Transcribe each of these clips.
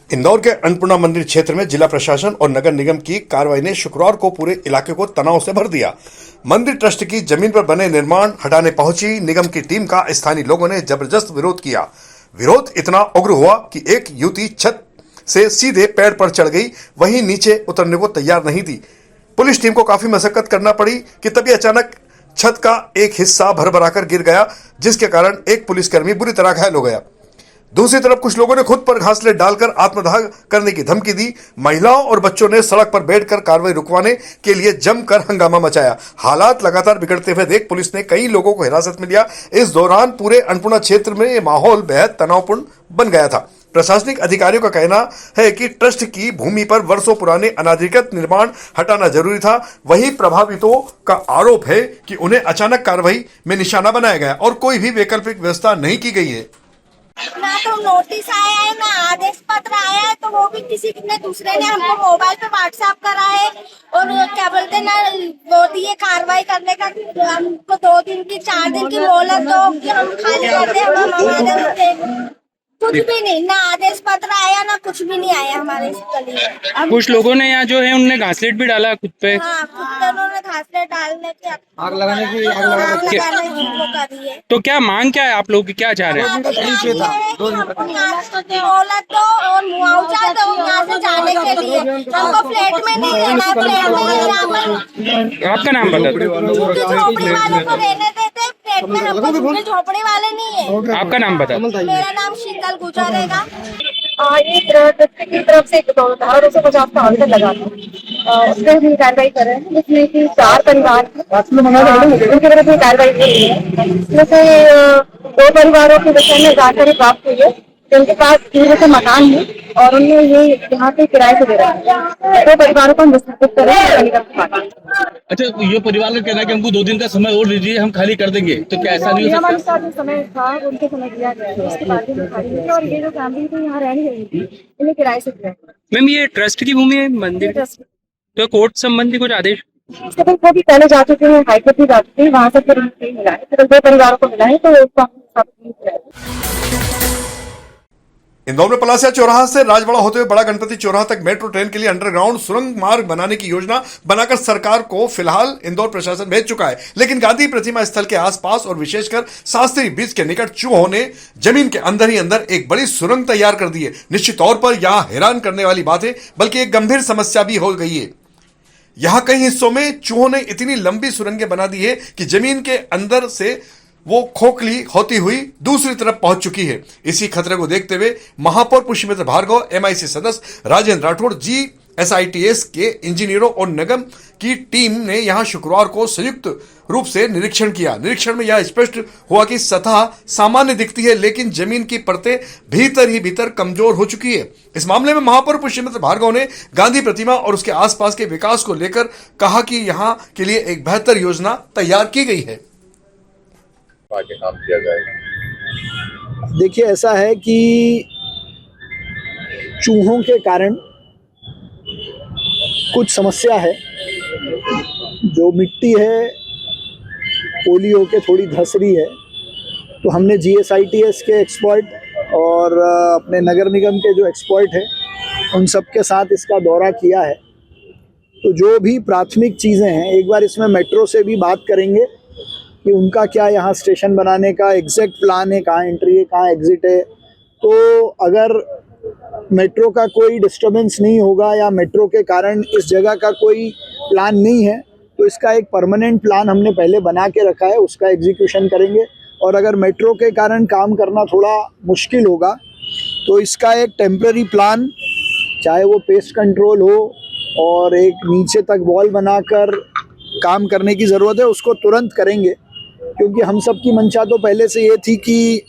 इंदौर के अन्नपूर्णा मंदिर क्षेत्र में जिला प्रशासन और नगर निगम की कार्रवाई ने शुक्रवार को पूरे इलाके को तनाव से भर दिया। मंदिर ट्रस्ट की जमीन पर बने निर्माण हटाने पहुंची निगम की टीम का स्थानीय लोगों ने जबरदस्त विरोध किया। विरोध इतना उग्र हुआ कि एक युवती छत से सीधे पैर पर चढ़ गई, वहीं नीचे उतरने को तैयार नहीं थी। पुलिस टीम को काफी मशक्कत करना पड़ी कि तभी अचानक छत का एक हिस्सा भरभराकर गिर गया, जिसके कारण एक पुलिसकर्मी बुरी तरह घायल हो गया। दूसरी तरफ कुछ लोगों ने खुद पर घासलेट डालकर आत्मदाह करने की धमकी दी। महिलाओं और बच्चों ने सड़क पर बैठकर कार्रवाई रुकवाने के लिए जमकर हंगामा मचाया। हालात लगातार बिगड़ते हुए देख पुलिस ने कई लोगों को हिरासत में लिया। इस दौरान पूरे अन्नपूर्णा क्षेत्र में ये माहौल बेहद तनावपूर्ण बन गया था। प्रशासनिक अधिकारियों का कहना है कि ट्रस्ट की भूमि पर वर्षों पुराने अनाधिकृत निर्माण हटाना जरूरी था। वहीं प्रभावितों का आरोप है कि उन्हें अचानक कार्रवाई में निशाना बनाया गया और कोई भी वैकल्पिक व्यवस्था नहीं की गई है। ना तो नोटिस आया है ना आदेश पत्र आया है, तो वो भी किसी ने दूसरे ने हमको मोबाइल पे व्हाट्सएप करा है और क्या बोलते ना वो दिए कार्रवाई करने का। हमको 2 दिन की 4 दिन की मोहलत दो कि हम खाली करते हम हमारे होते। कुछ भी नहीं, ना आदेश पत्र आया ना कुछ भी नहीं आया हमारे इस गली में। कुछ लोगों ने यहाँ जो है उनने घासलेट भी डाला खुद पे। हाँ, उन्होंने घासलेट डालने की आग लगाने की वो करी है। तो क्या मांग क्या है आप लोग की, क्या चाह रहे हैं? मोहलत दो और मुआवजा दो यहाँ से जाने के लिए। हमको फ्लैट में नहीं रहना है, फ्लैट में आपका नाम बता दो। झोपड़ी वालों को रहने देते, फ्लैट में हमको झोपड़ी वाले नहीं है। आपका नाम बता दो। मेरा नाम शीतल गुजरेगा। ये ट्रस्ट की तरफ से 250 का ऑर्डर लगा था, उसमें हम कार्रवाई कर रहे हैं, जिसमें कि 4 परिवार उनके विरुद्ध में कार्रवाई की गई है। इसमें से 2 परिवारों के विषय में जानकारी प्राप्त हुई है जिनके पास धीरे से मकान है और उन्हें ये यहाँ पे किराए से दे रहा है। 2 परिवारों को हम विस्थापित कर रहे हैं। अच्छा, ये परिवार का कहना है कि हमको 2 दिन का समय और दीजिए, हम खाली कर देंगे, तो क्या ऐसा नहीं हो सकता? हमारे जो समय था उनके समय दिया गया है, उसके बाद में खाली है और ये जो फैमिली थी यहाँ रह नहीं रही थी, इन्हें किराए से दिया। मैम ये ट्रस्ट की भूमि है मंदिर, तो कोर्ट संबंधी कुछ आदेश? वो भी पहले जा चुके हैं, हाईकोर्ट भी जा चुके हैं, वहाँ से फिर मिला है, फिर 2 परिवारों को मिला है, तो उसको हम स्थापित किया है। इंदौर में पलासिया चौराहा से राजवाड़ा होते हुए बड़ा गणपति चौराहा तक मेट्रो ट्रेन के लिए अंडरग्राउंड सुरंग मार्ग बनाने की योजना बनाकर सरकार को फिलहाल इंदौर प्रशासन भेज चुका है, लेकिन गांधी प्रतिमा स्थल के आसपास और विशेषकर शास्त्री ब्रिज के निकट चूहों ने जमीन के अंदर ही अंदर एक बड़ी सुरंग तैयार कर दी है। निश्चित तौर पर यहां हैरान करने वाली बात है, बल्कि एक गंभीर समस्या भी हो गई है। यहां कई हिस्सों में चूहों ने इतनी लंबी सुरंगें बना दी है कि जमीन के अंदर से वो खोखली होती हुई दूसरी तरफ पहुंच चुकी है। इसी खतरे को देखते हुए महापौर पुष्यमित्र भार्गव, MIC सदस्य राजेंद्र राठौड़, GSITS के इंजीनियरों और निगम की टीम ने यहां शुक्रवार को संयुक्त रूप से निरीक्षण किया। निरीक्षण में यह स्पष्ट हुआ कि सतह सामान्य दिखती है, लेकिन जमीन की परतें भीतर ही भीतर कमजोर हो चुकी है। इस मामले में महापौर पुष्यमित्र भार्गव ने गांधी प्रतिमा और उसके आसपास के विकास को लेकर कहा कि यहां के लिए एक बेहतर योजना तैयार की गई है। आगे काम किया जाएगा। देखिए, ऐसा है कि चूहों के कारण कुछ समस्या है। जो मिट्टी है ओली होके थोड़ी धस रही है, तो हमने GSITS के एक्सपर्ट और अपने नगर निगम के जो एक्सपर्ट हैं उन सब के साथ इसका दौरा किया है। तो जो भी प्राथमिक चीज़ें हैं, एक बार इसमें मेट्रो से भी बात करेंगे कि उनका क्या यहाँ स्टेशन बनाने का एग्जैक्ट प्लान है, कहाँ एंट्री है, कहाँ एग्जिट है। तो अगर मेट्रो का कोई डिस्टर्बेंस नहीं होगा या मेट्रो के कारण इस जगह का कोई प्लान नहीं है, तो इसका एक परमानेंट प्लान हमने पहले बना के रखा है, उसका एग्जीक्यूशन करेंगे। और अगर मेट्रो के कारण काम करना थोड़ा मुश्किल होगा तो इसका एक टेम्पररी प्लान, चाहे वो पेस्ट कंट्रोल हो और एक नीचे तक वॉल बनाकर काम करने की ज़रूरत है, उसको तुरंत करेंगे। क्योंकि हम सब की मंशा तो पहले से ये थी कि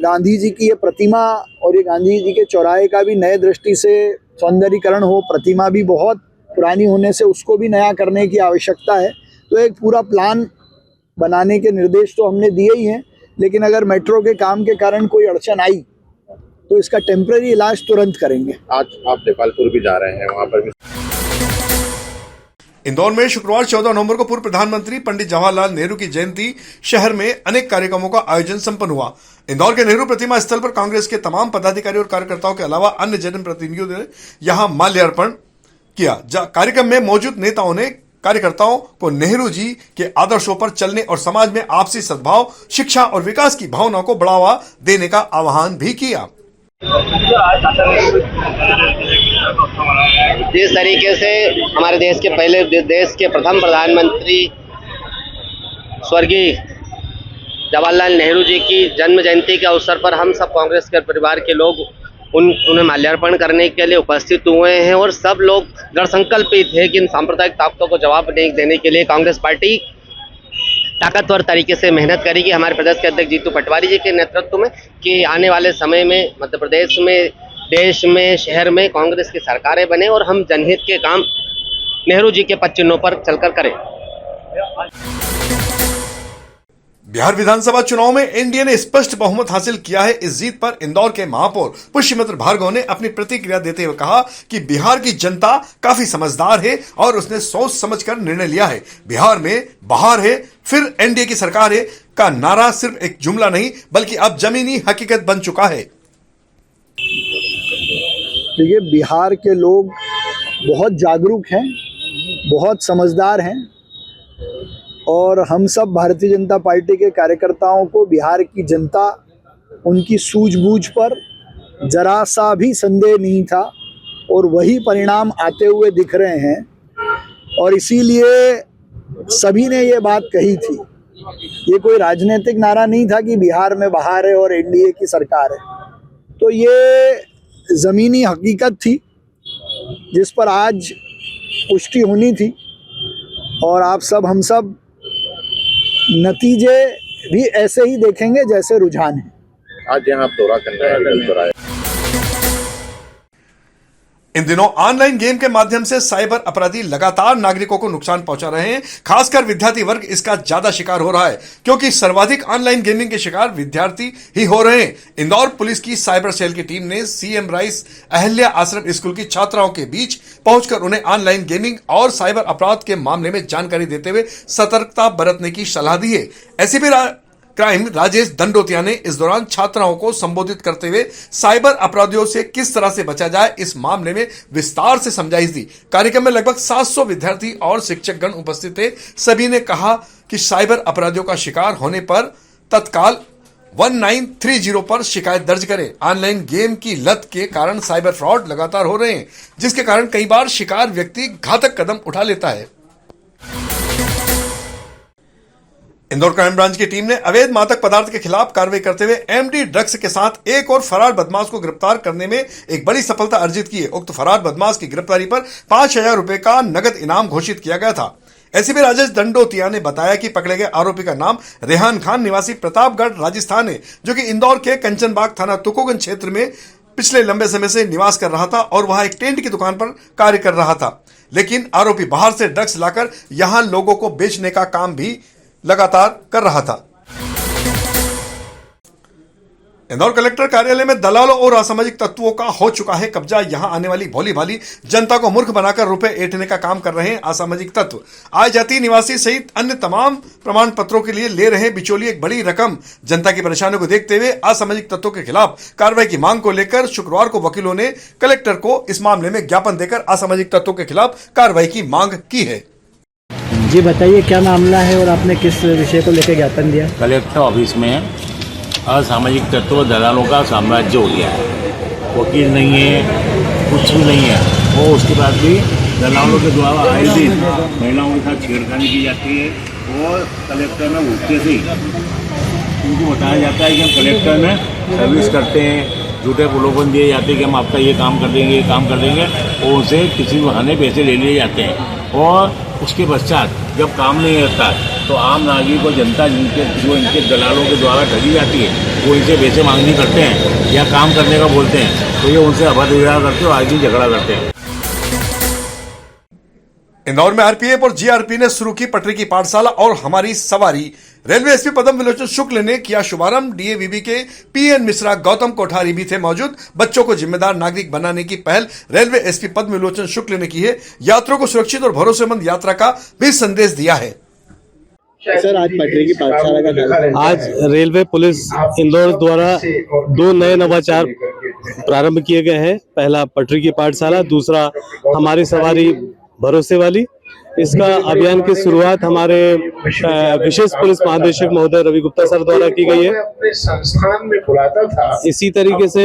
गांधी जी की ये प्रतिमा और ये गांधी जी के चौराहे का भी नए दृष्टि से सौंदर्यीकरण हो। प्रतिमा भी बहुत पुरानी होने से उसको भी नया करने की आवश्यकता है। तो एक पूरा प्लान बनाने के निर्देश तो हमने दिए ही हैं, लेकिन अगर मेट्रो के काम के कारण कोई अड़चन आई तो इसका टेम्पररी इलाज तुरंत करेंगे। आज आप देपालपुर भी जा रहे हैं, वहाँ पर भी इंदौर में शुक्रवार 14 नवंबर को पूर्व प्रधानमंत्री पंडित जवाहरलाल नेहरू की जयंती शहर में अनेक कार्यक्रमों का आयोजन संपन्न हुआ। इंदौर के नेहरू प्रतिमा स्थल पर कांग्रेस के तमाम पदाधिकारी और कार्यकर्ताओं के अलावा अन्य जनप्रतिनिधियों ने यहां माल्यार्पण किया। कार्यक्रम में मौजूद नेताओं ने कार्यकर्ताओं को नेहरू जी के आदर्शों पर चलने और समाज में आपसी सद्भाव, शिक्षा और विकास की भावना को बढ़ावा देने का आह्वान भी किया। जिस तरीके से हमारे देश के प्रथम प्रधानमंत्री स्वर्गीय जवाहरलाल नेहरू जी की जन्म जयंती के अवसर पर हम सब कांग्रेस के परिवार के लोग उन्हें माल्यार्पण करने के लिए उपस्थित हुए हैं और सब लोग दृढ़ संकल्पित है कि इन सांप्रदायिक ताकतों को जवाब देने के लिए कांग्रेस पार्टी ताकतवर तरीके से मेहनत करेगी। हमारे प्रदेश के अध्यक्ष जीतू पटवारी जी के नेतृत्व में कि आने वाले समय में मध्य प्रदेश में, देश में, शहर में कांग्रेस की सरकारें बने और हम जनहित के काम नेहरू जी के पद चिन्हों पर चलकर करें। बिहार विधानसभा चुनाव में एनडीए ने स्पष्ट बहुमत हासिल किया है। इस जीत पर इंदौर के महापौर पुष्यमित्र भार्गव ने अपनी प्रतिक्रिया देते हुए कहा कि बिहार की जनता काफी समझदार है और उसने सोच समझकर निर्णय लिया है। बिहार में बाहर है फिर एनडीए की सरकार है का नारा सिर्फ एक जुमला नहीं बल्कि अब जमीनी हकीकत बन चुका है। देखिए, बिहार के लोग बहुत जागरूक हैं, बहुत समझदार हैं और हम सब भारतीय जनता पार्टी के कार्यकर्ताओं को बिहार की जनता उनकी सूझबूझ पर जरा सा भी संदेह नहीं था और वही परिणाम आते हुए दिख रहे हैं और इसीलिए सभी ने ये बात कही थी। ये कोई राजनीतिक नारा नहीं था कि बिहार में बाहर है और एनडीए की सरकार है। तो ये ज़मीनी हकीकत थी जिस पर आज पुष्टि होनी थी और आप सब, हम सब नतीजे भी ऐसे ही देखेंगे जैसे रुझान है। आज यहाँ दौरा करना है, कल दौरा है। इन दिनों ऑनलाइन गेम के माध्यम से साइबर अपराधी लगातार नागरिकों को नुकसान पहुंचा रहे हैं। खासकर विद्यार्थी वर्ग इसका ज्यादा शिकार हो रहा है क्योंकि सर्वाधिक ऑनलाइन गेमिंग के शिकार विद्यार्थी ही हो रहे हैं। इंदौर पुलिस की साइबर सेल की टीम ने सीएम राइस अहल्या आश्रम स्कूल की छात्राओं के बीच पहुंचकर उन्हें ऑनलाइन गेमिंग और साइबर अपराध के मामले में जानकारी देते हुए सतर्कता बरतने की सलाह दी है। एसीपी क्राइम राजेश दंडोतिया ने इस दौरान छात्राओं को संबोधित करते हुए साइबर अपराधियों से किस तरह से बचा जाए इस मामले में विस्तार से समझाइश दी। कार्यक्रम में लगभग 700 विद्यार्थी और शिक्षकगण उपस्थित थे। सभी ने कहा कि साइबर अपराधियों का शिकार होने पर तत्काल 1930 पर शिकायत दर्ज करें। ऑनलाइन गेम की लत के कारण साइबर फ्रॉड लगातार हो रहे हैं जिसके कारण कई बार शिकार व्यक्ति घातक कदम उठा लेता है। इंदौर क्राइम ब्रांच की टीम ने अवैध मादक पदार्थ के खिलाफ कार्रवाई करते हुए एमडी ड्रग्स के साथ एक और फरार बदमाश को गिरफ्तार करने में एक बड़ी सफलता अर्जित की है। उक्त फरार बदमाश की गिरफ्तारी पर 5,000 रुपए का नगद इनाम घोषित किया गया था। एसीपी राजेश दंडोतिया ने बताया कि पकड़े गए आरोपी का नाम रेहान खान निवासी प्रतापगढ़ राजस्थान है, जो कि इंदौर के कंचनबाग थाना तुकोगंज क्षेत्र में पिछले लंबे समय से निवास कर रहा था और वहां एक टेंट की दुकान पर कार्य कर रहा था। लेकिन आरोपी बाहर से ड्रग्स लाकर यहां लोगों को बेचने का काम भी लगातार कर रहा था। इंदौर कलेक्टर कार्यालय में दलालों और असामाजिक तत्वों का हो चुका है कब्जा। यहां आने वाली भोली भाली जनता को मूर्ख बनाकर रुपए ऐंठने का काम कर रहे हैं असामाजिक तत्व। आय जाति निवासी सहित अन्य तमाम प्रमाण पत्रों के लिए ले रहे बिचौलिए एक बड़ी रकम। जनता की परेशानियों को देखते हुए असामाजिक तत्वों के खिलाफ कार्रवाई की मांग को लेकर शुक्रवार को वकीलों ने कलेक्टर को इस मामले में ज्ञापन देकर असामाजिक तत्वों के खिलाफ कार्रवाई की मांग की है। जी बताइए, क्या मामला है और आपने किस विषय को लेकर ज्ञापन दिया? कलेक्टर ऑफिस में असामाजिक तत्व दलालों का साम्राज्य हो गया है। वकील नहीं है, कुछ भी नहीं है, और उसके बाद भी दलालों के द्वारा आए दिन महिलाओं के साथ छेड़खानी की जाती है और कलेक्टर में उठते से उनको बताया जाता है कि हम कलेक्टर में सर्विस करते हैं। झूठे प्रलोभन दिए जाते हैं कि हम आपका ये काम कर देंगे, ये काम कर देंगे, और उनसे किसी बहाने पैसे ले लिए जाते हैं। और उसके पश्चात जब काम नहीं होता तो आम नागरिक और जनता जो इनके दलालों के द्वारा ठगी जाती है वो इनसे पैसे मांगनी करते हैं या काम करने का बोलते हैं, तो ये उनसे अभद्र व्यवहार करते हैं और आज भी झगड़ा करते हैं। इंदौर में आरपीएफ और जीआरपी ने शुरू की पटरी की पाठशाला और हमारी सवारी रेलवे एसपी पद्म विलोचन शुक्ल ने किया शुभारंभ। डीएवीबी के पीएन मिश्रा, गौतम कोठारी भी थे मौजूद। बच्चों को जिम्मेदार नागरिक बनाने की पहल रेलवे एसपी पद्म विलोचन शुक्ल ने की है। यात्रियों को सुरक्षित और भरोसेमंद यात्रा का भी संदेश दिया है। सर, आज पटरी की पाठशाला का आज रेलवे पुलिस इंदौर द्वारा 2 नए नवाचार प्रारंभ किए गए हैं। पहला पटरी की पाठशाला, दूसरा हमारी सवारी भरोसे वाली। इसका अभियान की शुरुआत हमारे विशेष पुलिस महानिदेशक महोदय रवि गुप्ता सर द्वारा की गई है। संस्थान में बुलाता था। इसी तरीके से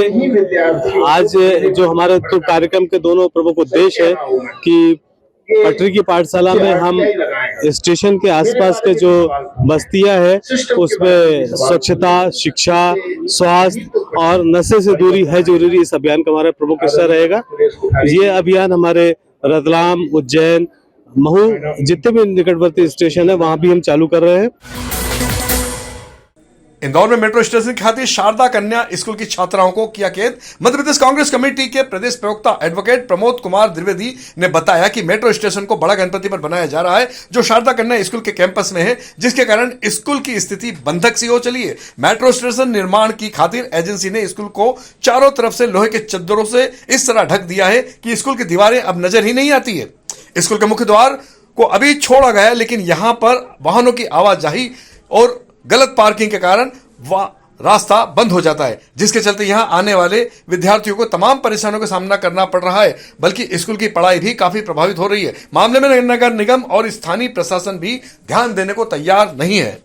आज जो हमारे तो कार्यक्रम के दोनों प्रमुख उद्देश्य है कि पटरी की पाठशाला में हम स्टेशन के आसपास के जो बस्तियां है उसमें स्वच्छता, शिक्षा, स्वास्थ्य और नशे से दूरी है जरूरी, इस अभियान का हमारा प्रमुख हिस्सा रहेगा। ये अभियान हमारे रतलाम, उज्जैन, महू जितने भी निकटवर्ती स्टेशन है वहां भी हम चालू कर रहे हैं। इंदौर में मेट्रो स्टेशन के खातिर शारदा कन्या स्कूल की छात्राओं को किया कैद। मध्य प्रदेश कांग्रेस कमेटी के प्रदेश प्रवक्ता एडवोकेट प्रमोद कुमार द्विवेदी ने बताया कि मेट्रो स्टेशन को बड़ा गणपति पर बनाया जा रहा है जो शारदा कन्या स्कूल के कैंपस में है, जिसके कारण स्कूल की स्थिति बंधक सी हो चली है। मेट्रो स्टेशन निर्माण की खातिर एजेंसी ने स्कूल को चारों तरफ से लोहे के चद्दरों से इस तरह ढक दिया है कि स्कूल की दीवारें अब नजर ही नहीं आती है। स्कूल के मुख्य द्वार को अभी छोड़ा गया है, लेकिन यहां पर वाहनों की आवाजाही और गलत पार्किंग के कारण वह रास्ता बंद हो जाता है, जिसके चलते यहां आने वाले विद्यार्थियों को तमाम परेशानियों का सामना करना पड़ रहा है, बल्कि स्कूल की पढ़ाई भी काफी प्रभावित हो रही है। मामले में नगर निगम और स्थानीय प्रशासन भी ध्यान देने को तैयार नहीं है।